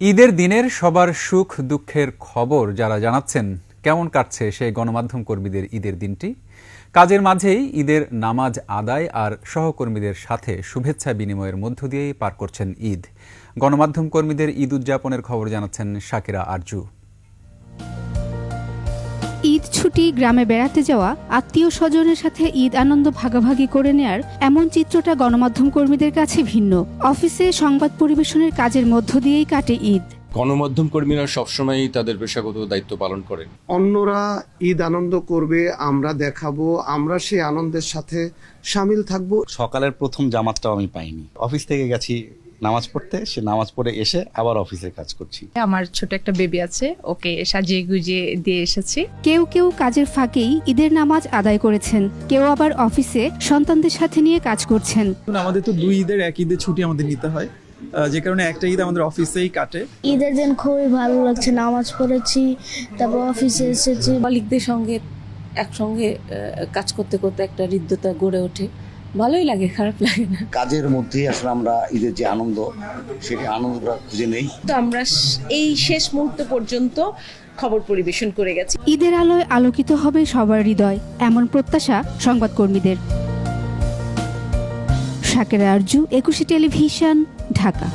ঈদের দিনের সবার সুখ দুঃখের খবর যারা জানাচ্ছেন কেমন কাটছে সেই গণমাধ্যম কর্মীদের ঈদের দিনটি। কাজের মাঝেই ঈদের নামাজ আদায় আর সহকর্মীদের সাথে শুভেচ্ছা বিনিময়ের মধ্য দিয়েই পার করছেন ঈদ। গণমাধ্যম কর্মীদের ঈদ উদযাপনের খবর জানাচ্ছেন শাকিরা আরজু। ঈদ ছুটি, গ্রামে বেড়াতে যাওয়া, আত্মীয় স্বজনের সাথে ঈদ আনন্দ ভাগাভাগি করে নেয়ার এমন চিত্রটা গণমাধ্যম কর্মীদের কাছে ভিন্ন। অফিসে সংবাদ পরিবেশনের কাজের মধ্য দিয়েই কাটে ঈদ। গণমাধ্যম কর্মীরা সবসময়ই তাদের পেশাগত দায়িত্ব পালন করেন। অন্যরা ঈদ আনন্দ করবে, আমরা দেখাবো, আমরা সেই আনন্দের সাথে সামিল থাকব। সকালের প্রথম জামাতটাও আমি পাইনি। অফিস থেকে গেছি নামাজ পড়তে, সে নামাজ পড়ে এসে আবার অফিসের কাজ করছি। আমার ছোট একটা বেবি আছে, ওকে সাজিয়ে গুজিয়ে দিয়ে এসেছি। কেউ কেউ কাজের ফাঁকেই ঈদের নামাজ আদায় করেছেন, কেউ আবার অফিসে সন্তানদের সাথে নিয়ে কাজ করছেন। আমাদের তো দুই ঈদের এক ঈদের ছুটি আমাদের নিতে হয়, যে কারণে একটা ঈদ আমাদের অফিসেই কাটে। ঈদের দিন খুবই ভালো লাগছে, নামাজ পড়েছি, তারপর অফিসে এসেছি। মালিকদের সঙ্গে একসঙ্গে কাজ করতে করতে একটা হৃদ্যতা গড়ে ওঠে, ভালোই লাগে, খারাপ লাগে না। কাজের মধ্যেই আসলে আমরা ঈদের যে আনন্দ, সেটি আনন্দটা খুঁজে নেই। তো আমরা এই শেষ মুহূর্ত পর্যন্ত খবর পরিবেশন করে গেছি। ঈদের আলোয় আলোকিত হবে সবার হৃদয়, এমন প্রত্যাশা সংবাদকর্মীদের। শাকিরা আরজু, একুশে টেলিভিশন, ঢাকা।